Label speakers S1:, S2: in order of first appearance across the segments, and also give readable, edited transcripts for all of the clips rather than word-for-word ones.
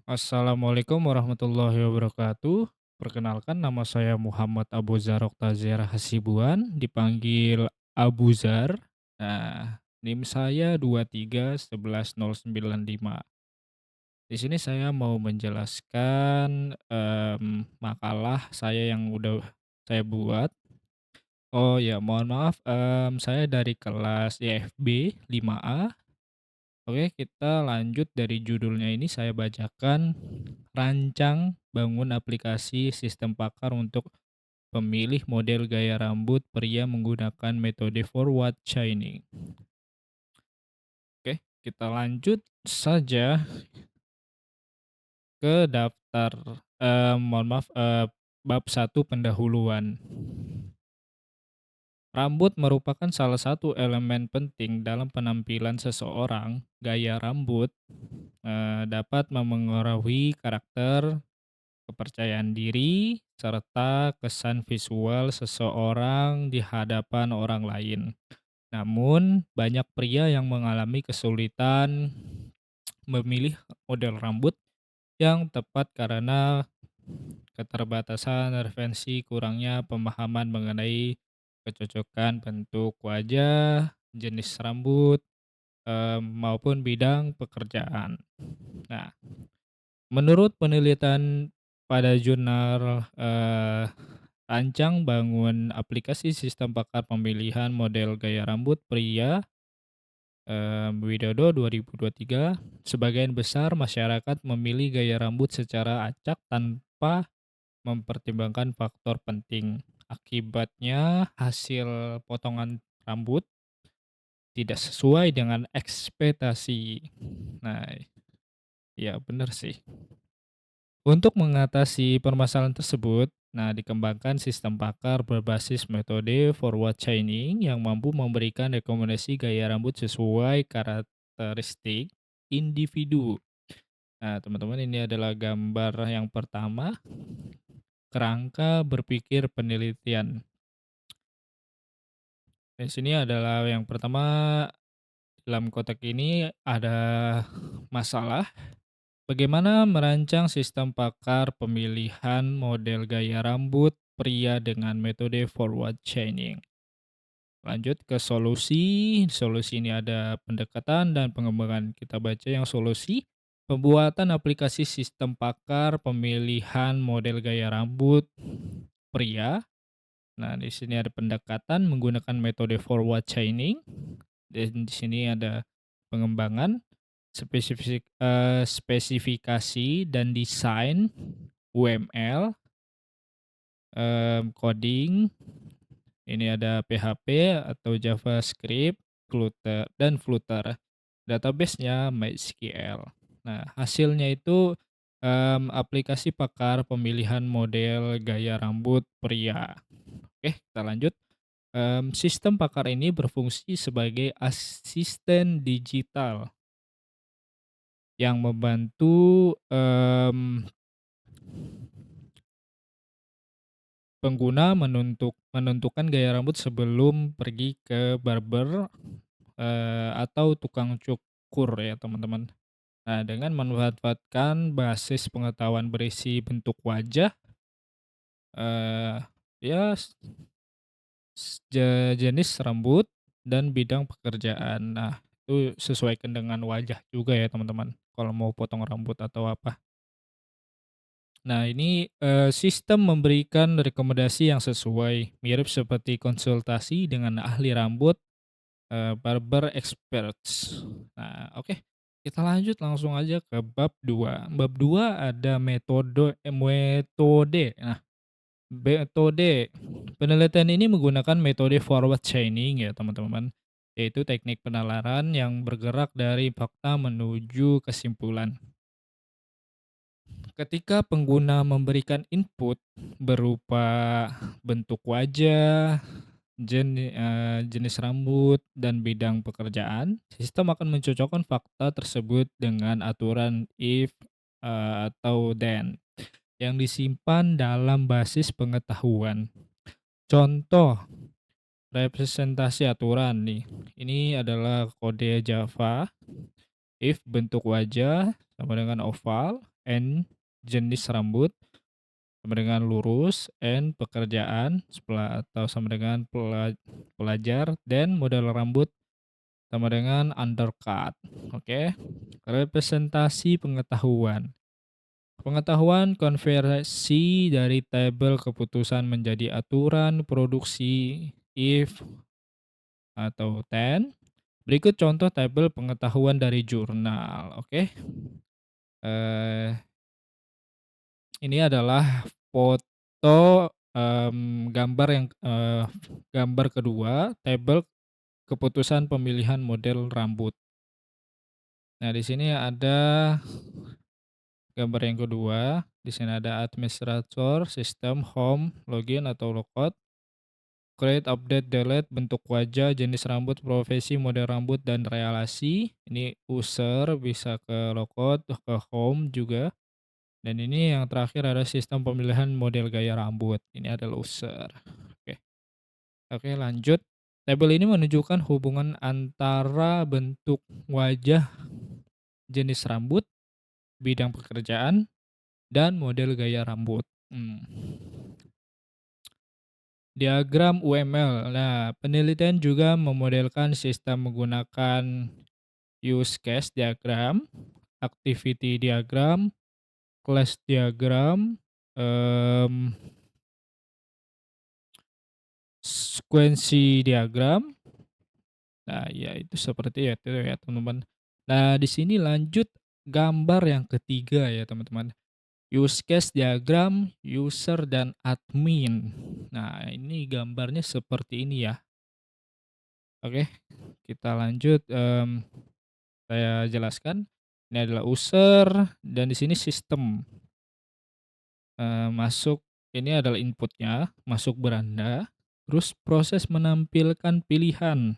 S1: Assalamualaikum warahmatullahi wabarakatuh. Perkenalkan nama saya Muhammad Abu Zar Oktazar Hasibuan, dipanggil Abu Zar. Nah, NIM saya 2311095. Di sini saya mau menjelaskan, makalah saya yang udah saya buat. Oh ya, mohon maaf, saya dari kelas IFB 5A. Oke, kita lanjut dari judulnya ini saya bacakan, rancang bangun aplikasi sistem pakar untuk pemilih model gaya rambut pria menggunakan metode forward chaining. Oke, kita lanjut saja ke daftar, mohon maaf, bab 1 pendahuluan. Rambut merupakan salah satu elemen penting dalam penampilan seseorang. Gaya rambut dapat memengaruhi karakter, kepercayaan diri, serta kesan visual seseorang di hadapan orang lain. Namun, banyak pria yang mengalami kesulitan memilih model rambut yang tepat karena keterbatasan referensi, kurangnya pemahaman mengenai kecocokan bentuk wajah, jenis rambut, maupun bidang pekerjaan. Nah, menurut penelitian pada jurnal, Rancang Bangun Aplikasi Sistem Pakar Pemilihan Model Gaya Rambut Pria, Widodo 2023, sebagian besar masyarakat memilih gaya rambut secara acak tanpa mempertimbangkan faktor penting. Akibatnya, hasil potongan rambut tidak sesuai dengan ekspektasi. Nah, ya benar sih. Untuk mengatasi permasalahan tersebut, nah dikembangkan sistem pakar berbasis metode forward chaining yang mampu memberikan rekomendasi gaya rambut sesuai karakteristik individu. Nah, teman-teman, ini adalah gambar yang pertama, kerangka berpikir penelitian. Di sini adalah yang pertama, dalam kotak ini ada masalah. Bagaimana merancang sistem pakar pemilihan model gaya rambut pria dengan metode forward chaining? Lanjut ke solusi. Solusi ini ada pendekatan dan pengembangan. Kita baca yang solusi. Pembuatan aplikasi sistem pakar pemilihan model gaya rambut pria. Nah, di sini ada pendekatan menggunakan metode forward chaining. Dan di sini ada pengembangan. Spesifikasi dan desain UML, coding, ini ada PHP atau JavaScript, Flutter. Database-nya MySQL. Nah, hasilnya itu, aplikasi pakar pemilihan model gaya rambut pria. Oke, kita lanjut. Sistem pakar ini berfungsi sebagai asisten digital yang membantu, pengguna menentukan gaya rambut sebelum pergi ke barber, atau tukang cukur ya, teman-teman. Nah, dengan memanfaatkan basis pengetahuan berisi bentuk wajah, eee, ya s s je jenis rambut dan bidang pekerjaan. Nah, itu sesuaikan dengan wajah juga ya, teman-teman, kalau mau potong rambut atau apa. Nah, ini, sistem memberikan rekomendasi yang sesuai, mirip seperti konsultasi dengan ahli rambut, barber experts. Nah, oke, kita lanjut langsung aja ke bab 2. Bab 2 ada metode. Nah, metode. Penelitian ini menggunakan metode forward chaining ya, teman-teman, yaitu teknik penalaran yang bergerak dari fakta menuju kesimpulan. Ketika pengguna memberikan input berupa bentuk wajah, jenis rambut, dan bidang pekerjaan, sistem akan mencocokkan fakta tersebut dengan aturan if, atau then yang disimpan dalam basis pengetahuan. Contoh representasi aturan nih, ini adalah kode Java. If bentuk wajah sama dengan oval, N, jenis rambut, sama dengan lurus, N, pekerjaan, atau sama dengan pelajar, dan model rambut sama dengan undercut. Oke. Representasi pengetahuan. Pengetahuan konversi dari tabel keputusan menjadi aturan produksi if atau then. Berikut contoh tabel pengetahuan dari jurnal. Oke. Eh, ini adalah foto, gambar yang gambar kedua tabel keputusan pemilihan model rambut. Nah, di sini ada gambar yang kedua. Di sini ada administrator, sistem, home, login atau logout, create, update, delete, bentuk wajah, jenis rambut, profesi, model rambut, dan relasi. Ini user bisa ke logout, ke home juga. Dan ini yang terakhir ada sistem pemilihan model gaya rambut. Ini adalah user. Oke. Oke, lanjut. Tabel ini menunjukkan hubungan antara bentuk wajah, jenis rambut, bidang pekerjaan, dan model gaya rambut. Diagram UML. Nah, penelitian juga memodelkan sistem menggunakan use case diagram, activity diagram, class diagram, sekuensi diagram. Nah, ya itu seperti itu ya teman-teman. Nah, di sini lanjut gambar yang ketiga ya teman-teman. Use case diagram, user dan admin. Nah, ini gambarnya seperti ini ya. Oke, kita lanjut. Saya jelaskan. Ini adalah user dan di sini sistem. Masuk, ini adalah inputnya, masuk beranda. Terus proses menampilkan pilihan.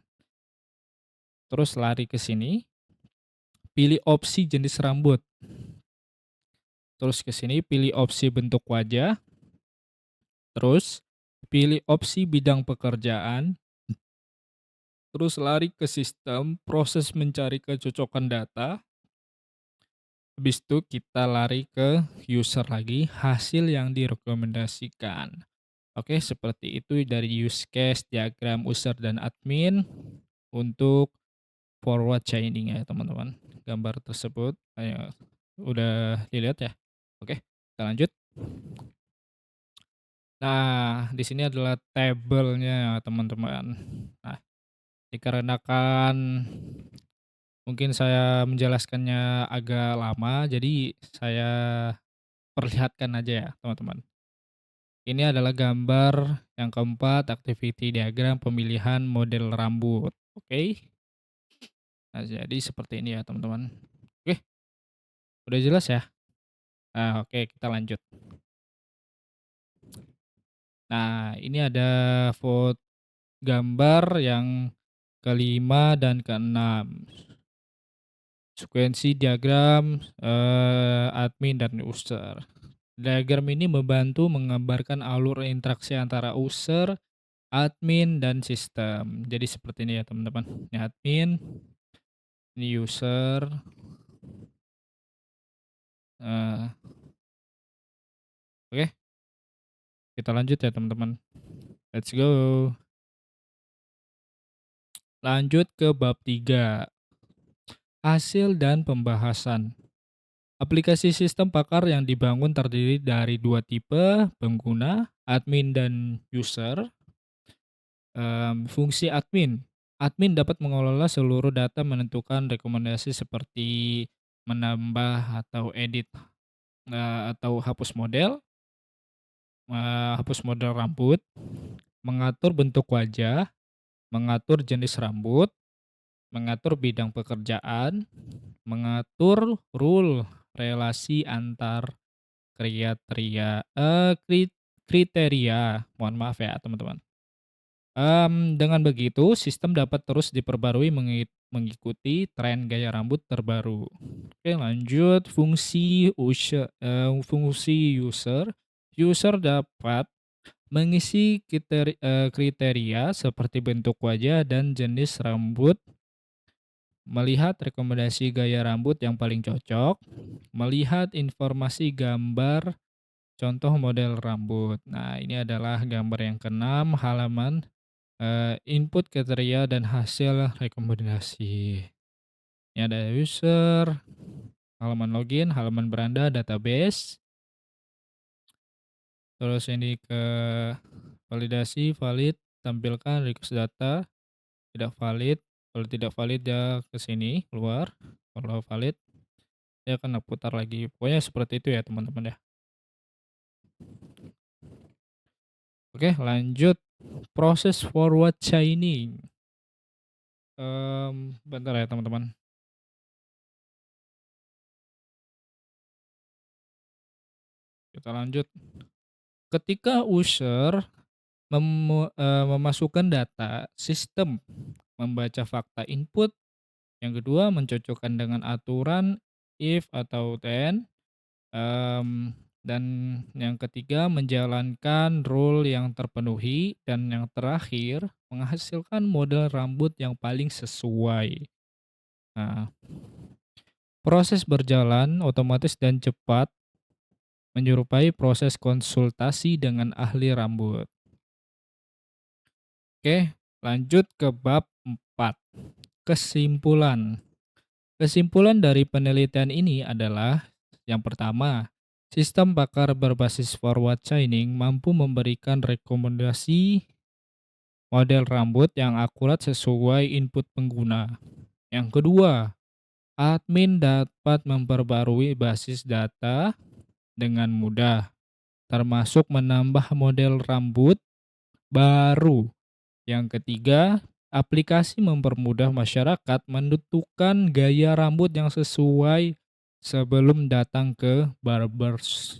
S1: Terus lari ke sini, pilih opsi jenis rambut. Terus ke sini pilih opsi bentuk wajah. Terus pilih opsi bidang pekerjaan. Terus lari ke sistem, proses mencari kecocokan data. Habis itu kita lari ke user lagi, hasil yang direkomendasikan. Oke, seperti itu dari use case, diagram user dan admin untuk forward chaining ya teman-teman. Gambar tersebut udah dilihat ya. Oke, kita lanjut. Nah, di sini adalah tabelnya teman-teman. Nah, dikarenakan mungkin saya menjelaskannya agak lama, jadi saya perlihatkan aja ya teman-teman. Ini adalah gambar yang keempat, activity diagram pemilihan model rambut. Oke. Nah, jadi seperti ini ya teman-teman. Oke, udah jelas ya? Nah, oke kita lanjut. Nah, ini ada foto gambar yang kelima dan keenam. Sekuensi diagram admin dan user. Diagram ini membantu menggambarkan alur interaksi antara user, admin, dan sistem. Jadi seperti ini ya teman-teman. Ini admin, ini user. Oke, kita lanjut ya teman-teman. Let's go. Lanjut ke bab 3. Hasil dan pembahasan. Aplikasi sistem pakar yang dibangun terdiri dari dua tipe pengguna, admin dan user. Fungsi admin. Admin dapat mengelola seluruh data, menentukan rekomendasi seperti menambah atau edit atau hapus model rambut, mengatur bentuk wajah, mengatur jenis rambut, mengatur bidang pekerjaan, mengatur rule relasi antar kriteria. Mohon maaf ya teman-teman. Dengan begitu, sistem dapat terus diperbarui mengikuti tren gaya rambut terbaru. Oke, lanjut fungsi user. User dapat mengisi kriteria seperti bentuk wajah dan jenis rambut, melihat rekomendasi gaya rambut yang paling cocok, melihat informasi gambar contoh model rambut. Nah, ini adalah gambar yang keenam, halaman, input kriteria dan hasil rekomendasi. Ini ada user, halaman login, halaman beranda, database, terus ini ke validasi, valid, tampilkan request data, tidak valid. Kalau tidak valid dia ke sini, keluar. Kalau valid dia akan putar lagi. Pokoknya seperti itu ya teman-teman ya. Oke, lanjut proses forward chaining. Bentar ya teman-teman, kita lanjut. Ketika user memasukkan data, sistem membaca fakta input. Yang kedua, mencocokkan dengan aturan if atau then. Dan yang ketiga, menjalankan rule yang terpenuhi. Dan yang terakhir, menghasilkan model rambut yang paling sesuai. Nah, proses berjalan otomatis dan cepat, menyerupai proses konsultasi dengan ahli rambut. Oke, lanjut ke bab 4. Kesimpulan. Kesimpulan dari penelitian ini adalah yang pertama, sistem bakar berbasis forward chaining mampu memberikan rekomendasi model rambut yang akurat sesuai input pengguna. Yang kedua, admin dapat memperbarui basis data dengan mudah, termasuk menambah model rambut baru. Yang ketiga, aplikasi mempermudah masyarakat menentukan gaya rambut yang sesuai sebelum datang ke barbers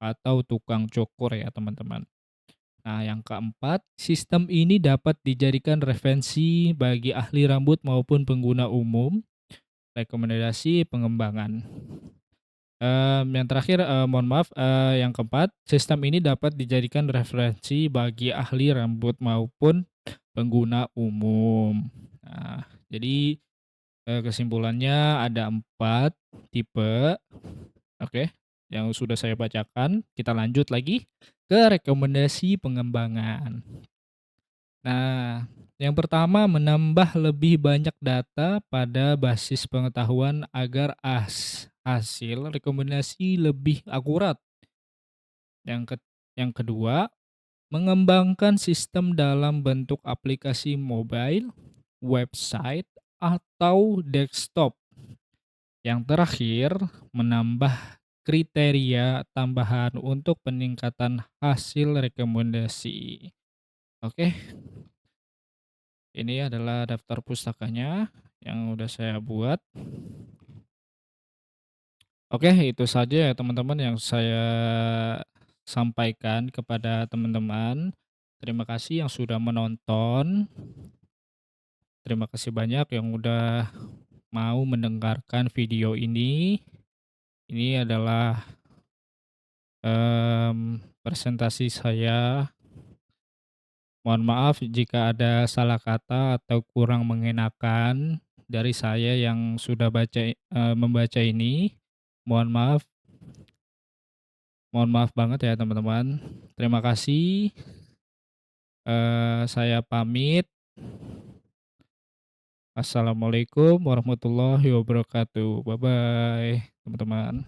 S1: atau tukang cukur ya teman-teman. Nah, yang keempat, sistem ini dapat dijadikan referensi bagi ahli rambut maupun pengguna umum, rekomendasi pengembangan. Yang terakhir, mohon maaf, yang keempat, sistem ini dapat dijadikan referensi bagi ahli rambut maupun pengguna umum. Nah, jadi, kesimpulannya ada 4 tipe, oke, yang sudah saya bacakan. Kita lanjut lagi ke rekomendasi pengembangan. Nah, yang pertama menambah lebih banyak data pada basis pengetahuan agar hasil rekomendasi lebih akurat. Yang yang kedua, mengembangkan sistem dalam bentuk aplikasi mobile, website, atau desktop. Yang terakhir, menambah kriteria tambahan untuk peningkatan hasil rekomendasi. Oke, ini adalah daftar pustakanya yang udah saya buat. Oke, itu saja ya teman-teman yang saya sampaikan kepada teman-teman. Terima kasih yang sudah menonton. Terima kasih banyak yang udah mau mendengarkan video ini. Ini adalah presentasi saya. Mohon maaf jika ada salah kata atau kurang mengenakan dari saya yang sudah membaca ini. Mohon maaf, mohon maaf banget ya teman-teman. Terima kasih. Saya pamit. Assalamualaikum warahmatullahi wabarakatuh. Bye bye, teman-teman.